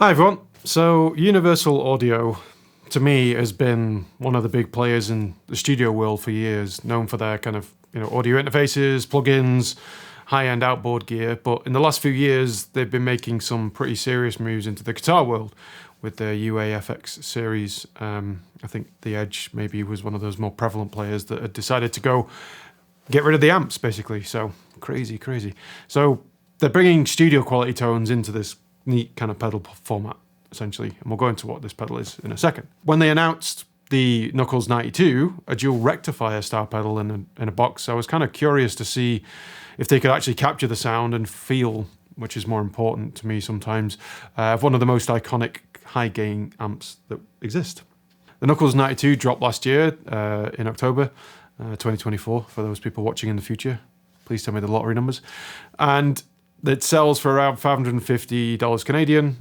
Hi everyone. So Universal Audio, to me, has been one of the big players in the studio world for years, known for their kind of audio interfaces, plugins, high-end outboard gear. But in the last few years, they've been making some pretty serious moves into the guitar world with their UA-FX series. I think the Edge maybe was one of those more prevalent players that had decided to go get rid of the amps, basically. So crazy. So they're bringing studio quality tones into this neat kind of pedal format, essentially, and we'll go into what this pedal is in a second. When they announced the Knuckles 92, a dual rectifier style pedal in a box, I was kind of curious to see if they could actually capture the sound and feel, which is more important to me sometimes, of one of the most iconic high gain amps that exist. The Knuckles 92 dropped last year in October 2024, for those people watching in the future. Please tell me the lottery numbers. And it sells for around $550 Canadian,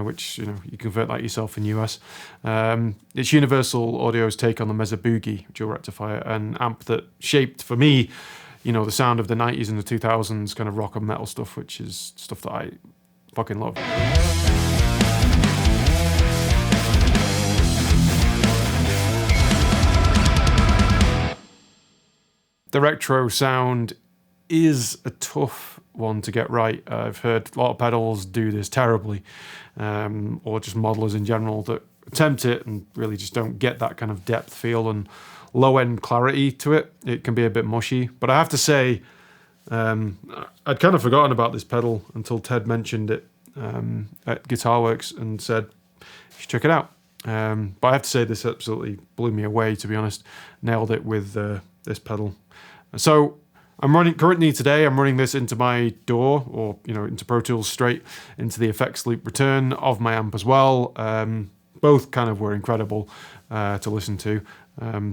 which you convert that yourself in US. It's Universal Audio's take on the Mesa Boogie Dual Rectifier, an amp that shaped for me, the sound of the 90s and the 2000s kind of rock and metal stuff, which is stuff that I fucking love. The retro sound is a tough one to get right. I've heard a lot of pedals do this terribly, or just modelers in general that attempt it and really just don't get that kind of depth feel and low-end clarity to it. It can be a bit mushy, but I have to say, I'd kind of forgotten about this pedal until Ted mentioned it at Guitar Works and said, you should check it out. But I have to say this absolutely blew me away, to be honest. Nailed it with this pedal. So I'm running this into my DAW, or into Pro Tools, straight into the effects loop return of my amp as well. Both kind of were incredible to listen to.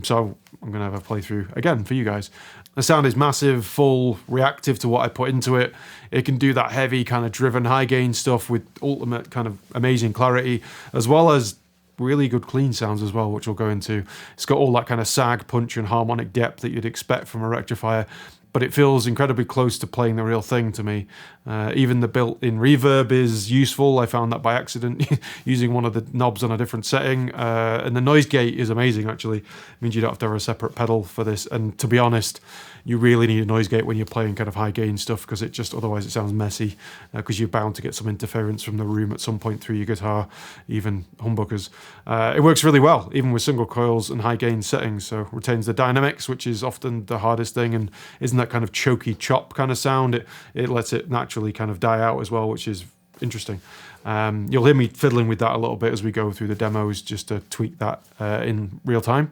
So I'm going to have a playthrough again for you guys. The sound is massive, full, reactive to what I put into it. It can do that heavy kind of driven high gain stuff with ultimate kind of amazing clarity, as well as really good clean sounds as well, which we'll go into. It's got all that kind of sag, punch and harmonic depth that you'd expect from a rectifier, but it feels incredibly close to playing the real thing to me. Even the built-in reverb is useful. I found that by accident using one of the knobs on a different setting. And the noise gate is amazing, actually. It means you don't have to have a separate pedal for this. And to be honest, you really need a noise gate when you're playing kind of high gain stuff, because it just, otherwise it sounds messy, because you're bound to get some interference from the room at some point through your guitar, even humbuckers. It works really well, even with single coils and high gain settings, so retains the dynamics, which is often the hardest thing, and isn't that kind of choky chop kind of sound. It lets it naturally kind of die out as well, which is interesting. You'll hear me fiddling with that a little bit as we go through the demos, just to tweak that in real time.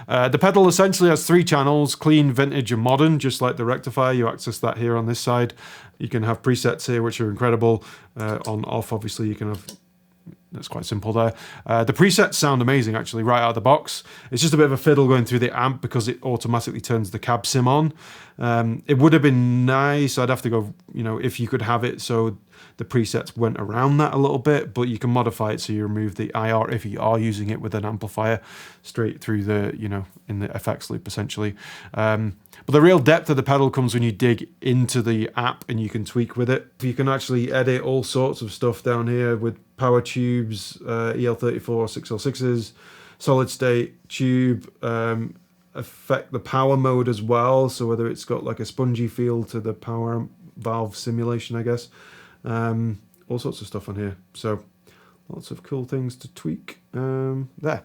The pedal essentially has 3 channels: clean, vintage and modern, just like the rectifier. You access that here on this side. You can have presets here, which are incredible. On, off, obviously you can have, that's quite simple there. The presets sound amazing, actually, right out of the box. It's just a bit of a fiddle going through the amp because it automatically turns the cab sim on. It would have been nice, I'd have to go, if you could have it so the presets went around that a little bit, but you can modify it so you remove the IR if you are using it with an amplifier straight through the, in the effects loop, essentially. But the real depth of the pedal comes when you dig into the app and you can tweak with it. You can actually edit all sorts of stuff down here with power tubes, EL34, 6L6s, solid state tube, affect the power mode as well. So whether it's got like a spongy feel to the power valve simulation, I guess. All sorts of stuff on here. So lots of cool things to tweak. There.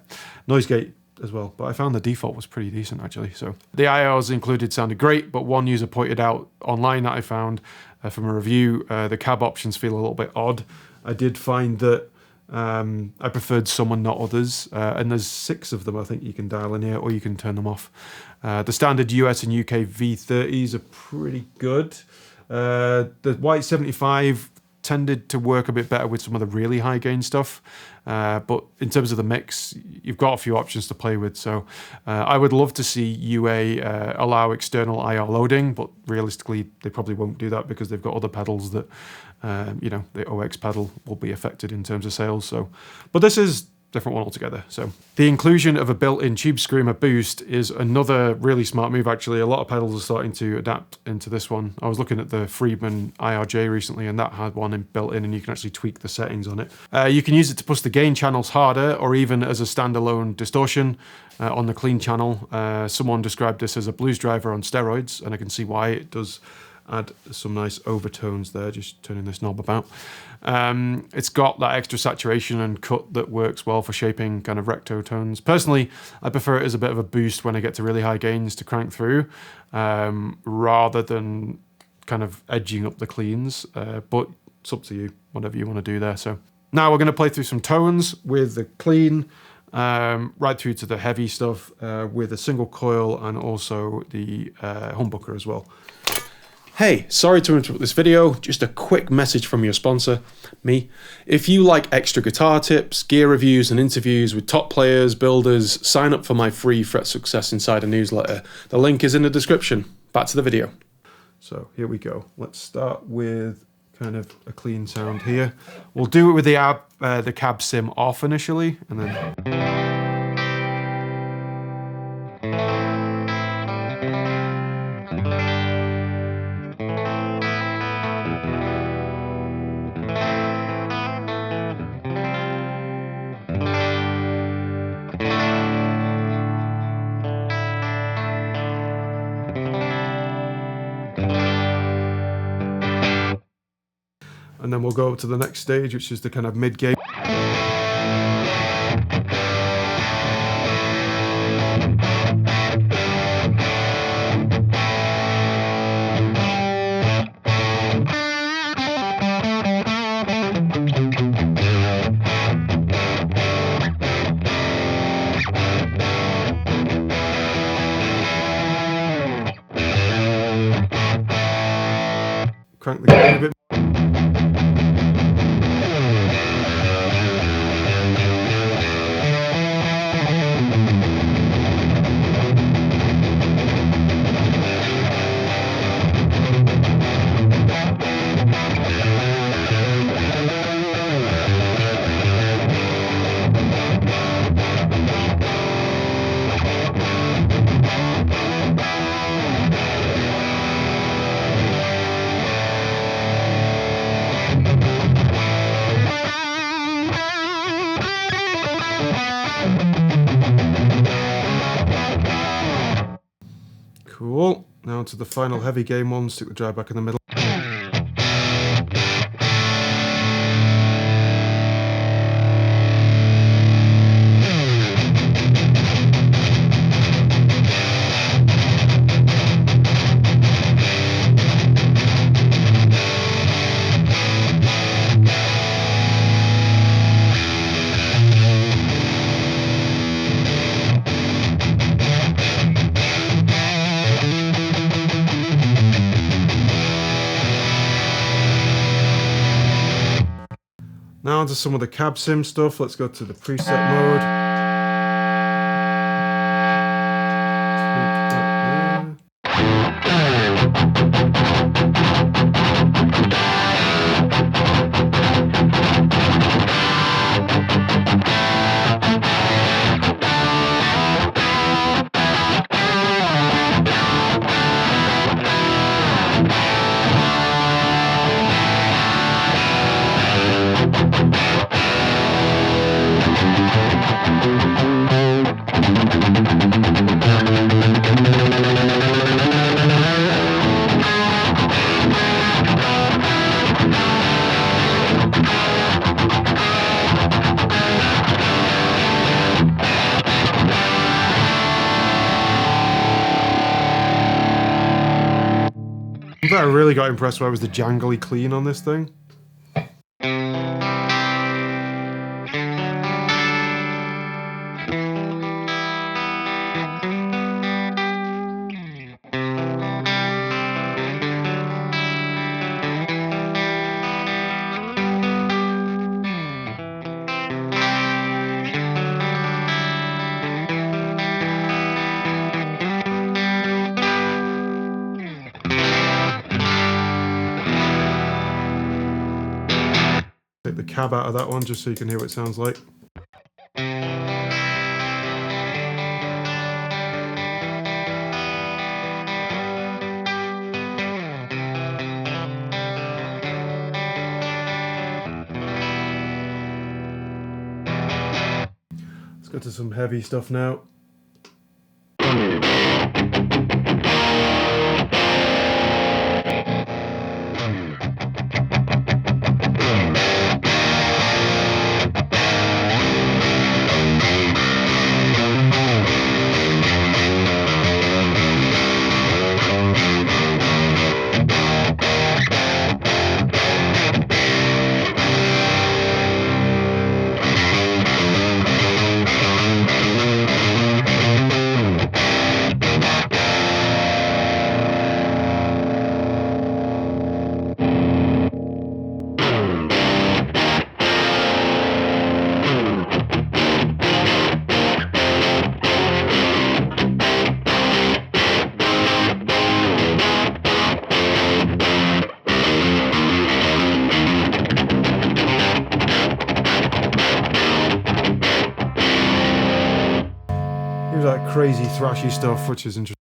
Noise gate as well, but I found the default was pretty decent, actually. So the IRs included sounded great, but one user pointed out online that I found from a review, the cab options feel a little bit odd. I did find that I preferred some and not others, and there's 6 of them I think you can dial in here, or you can turn them off. The standard US and UK V30s are pretty good. The White 75 tended to work a bit better with some of the really high gain stuff, but in terms of the mix, you've got a few options to play with. So I would love to see UA allow external IR loading, but realistically they probably won't do that because they've got other pedals that the OX pedal will be affected in terms of sales. So, but this is different one altogether. So the inclusion of a built-in tube screamer boost is another really smart move. Actually, a lot of pedals are starting to adapt into this one. I was looking at the Friedman IRJ recently, and that had one built in, and you can actually tweak the settings on it. You can use it to push the gain channels harder, or even as a standalone distortion on the clean channel. Someone described this as a blues driver on steroids, and I can see why. It does add some nice overtones there, just turning this knob about. It's got that extra saturation and cut that works well for shaping kind of recto tones. Personally, I prefer it as a bit of a boost when I get to really high gains to crank through, rather than kind of edging up the cleans, but it's up to you, whatever you want to do there. So now we're going to play through some tones with the clean, right through to the heavy stuff with a single coil, and also the humbucker as well. Hey, sorry to interrupt this video, just a quick message from your sponsor, me. If you like extra guitar tips, gear reviews and interviews with top players, builders, sign up for my free Fret Success Insider newsletter. The link is in the description. Back to the video. So here we go. Let's start with kind of a clean sound here. We'll do it with the cab sim off initially, and then... And then we'll go up to the next stage, which is the kind of mid-gain. Crank the gain a bit. Cool. Now to the final heavy gain one, stick the drive back in the middle. Now onto some of the cab sim stuff. Let's go to the preset mode. What I really got impressed by was the jangly clean on this thing. Take the cab out of that one just so you can hear what it sounds like. Let's go to some heavy stuff now. Here's that crazy thrashy stuff, which is interesting.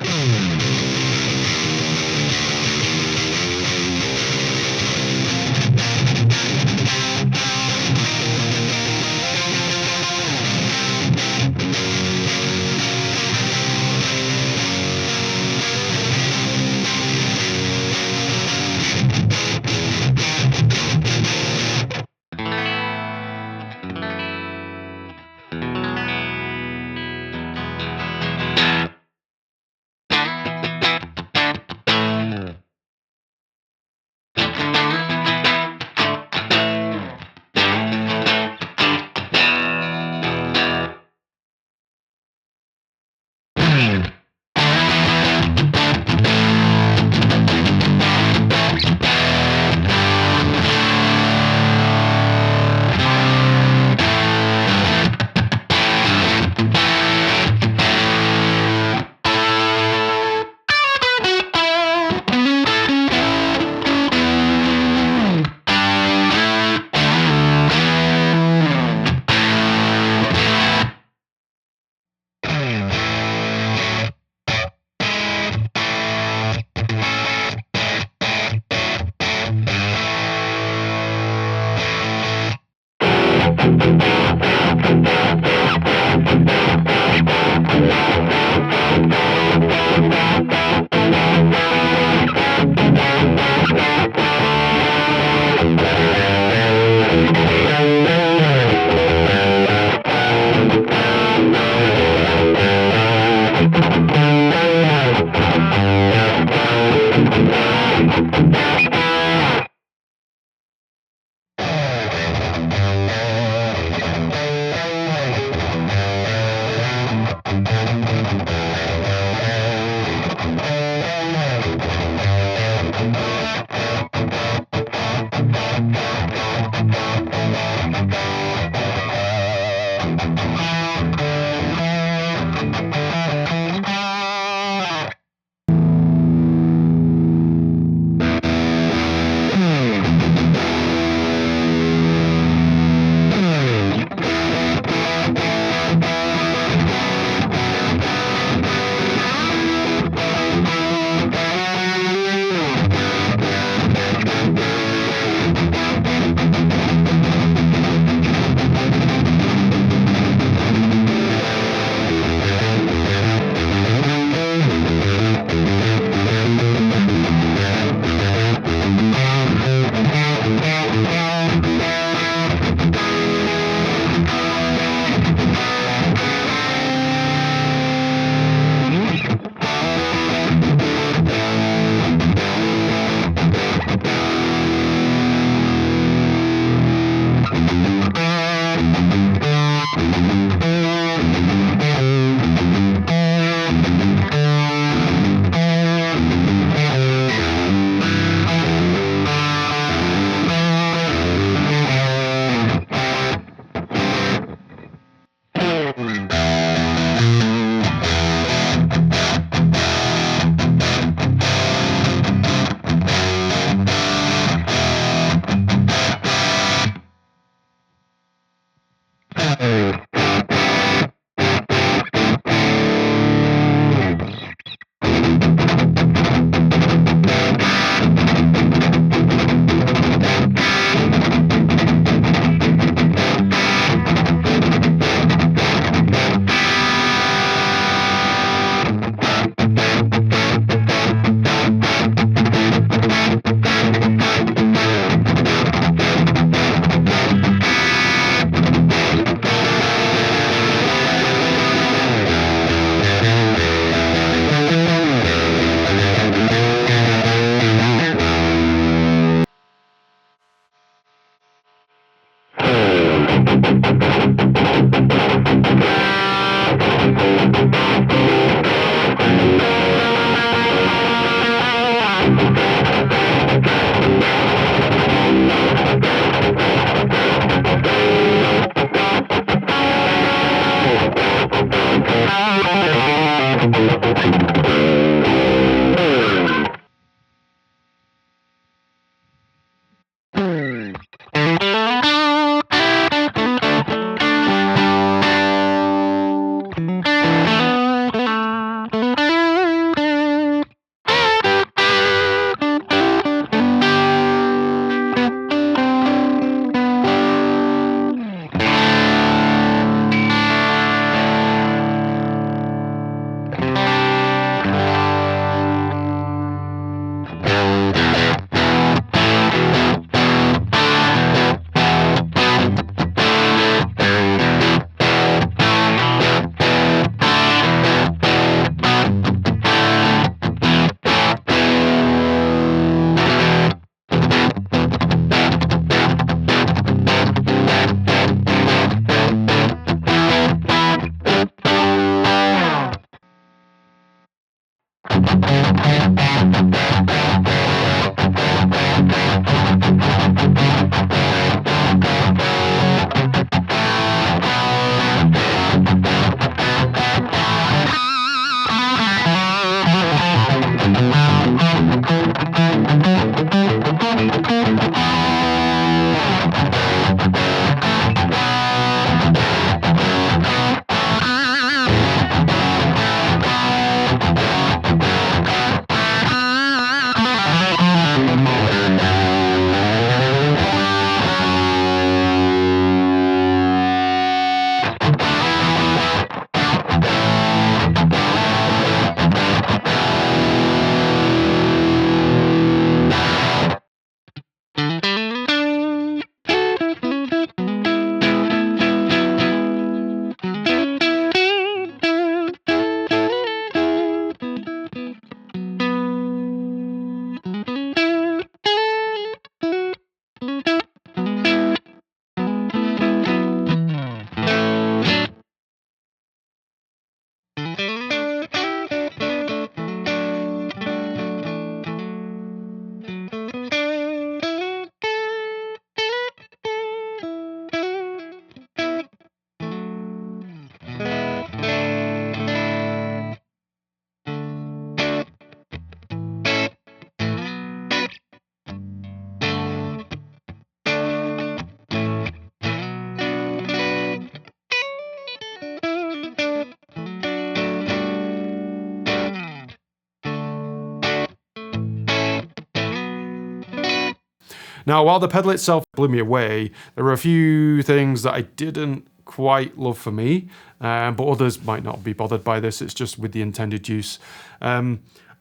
Now, while the pedal itself blew me away, there were a few things that I didn't quite love for me, but others might not be bothered by this. It's just with the intended use.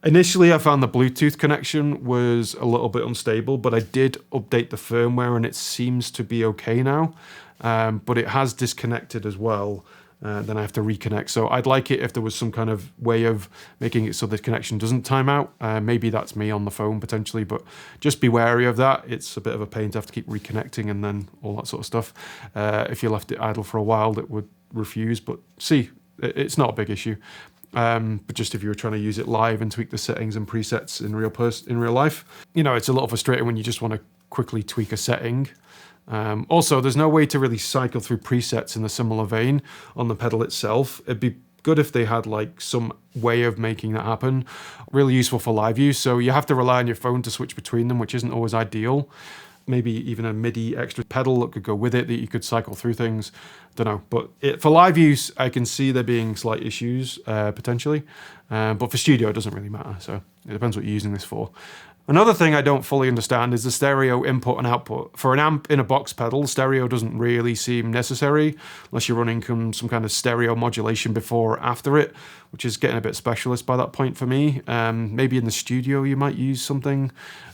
Initially, I found the Bluetooth connection was a little bit unstable, but I did update the firmware and it seems to be okay now. But it has disconnected as well. Then I have to reconnect. So I'd like it if there was some kind of way of making it so the connection doesn't time out. Maybe that's me on the phone potentially, but just be wary of that. It's a bit of a pain to have to keep reconnecting and then all that sort of stuff. If you left it idle for a while, it would refuse, but see, it's not a big issue. But just if you were trying to use it live and tweak the settings and presets in real life, it's a little frustrating when you just want to quickly tweak a setting. Also, there's no way to really cycle through presets in a similar vein on the pedal itself. It'd be good if they had like some way of making that happen. Really useful for live use. So you have to rely on your phone to switch between them, which isn't always ideal. Maybe even a MIDI extra pedal that could go with it that you could cycle through things. Don't know. But for live use, I can see there being slight issues potentially. But for studio, it doesn't really matter. So it depends what you're using this for. Another thing I don't fully understand is the stereo input and output. For an amp in a box pedal, stereo doesn't really seem necessary unless you're running some kind of stereo modulation before or after it, which is getting a bit specialist by that point for me. Maybe in the studio you might use something.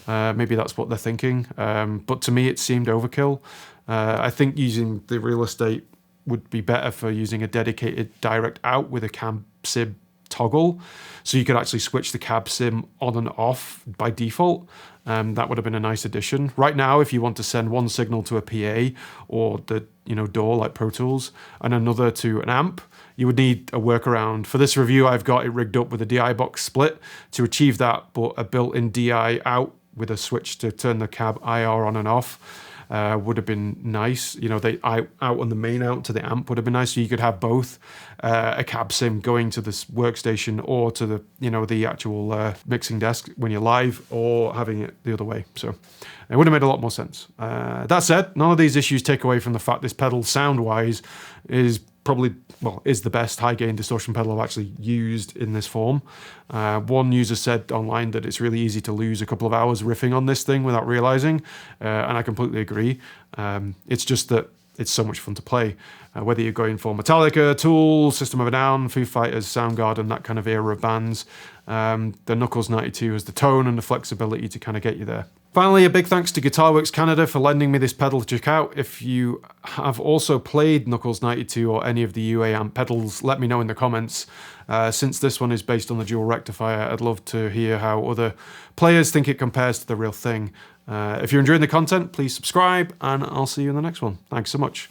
Maybe that's what they're thinking. But to me it seemed overkill. I think using the real estate would be better for using a dedicated direct out with a cab sim toggle, so you could actually switch the cab sim on and off by default. That would have been a nice addition. Right now, if you want to send one signal to a PA or the DAW like Pro Tools and another to an amp, you would need a workaround. For this review, I've got it rigged up with a DI box split to achieve that, but a built-in DI out with a switch to turn the cab IR on and off would have been nice. They out on the main out to the amp would have been nice, so you could have both a cab sim going to this workstation or to the the actual mixing desk when you're live, or having it the other way. So it would have made a lot more sense. That said, none of these issues take away from the fact this pedal sound-wise is the best high gain distortion pedal I've actually used in this form. One user said online that it's really easy to lose a couple of hours riffing on this thing without realizing, and I completely agree. It's just that it's so much fun to play. Whether you're going for Metallica, Tool, System of a Down, Foo Fighters, Soundgarden, that kind of era of bands, the Knuckles 92 has the tone and the flexibility to kind of get you there. Finally, a big thanks to Guitarworks Canada for lending me this pedal to check out. If you have also played Knuckles 92 or any of the UA amp pedals, let me know in the comments. Since this one is based on the Dual Rectifier, I'd love to hear how other players think it compares to the real thing. If you're enjoying the content, please subscribe, and I'll see you in the next one. Thanks so much.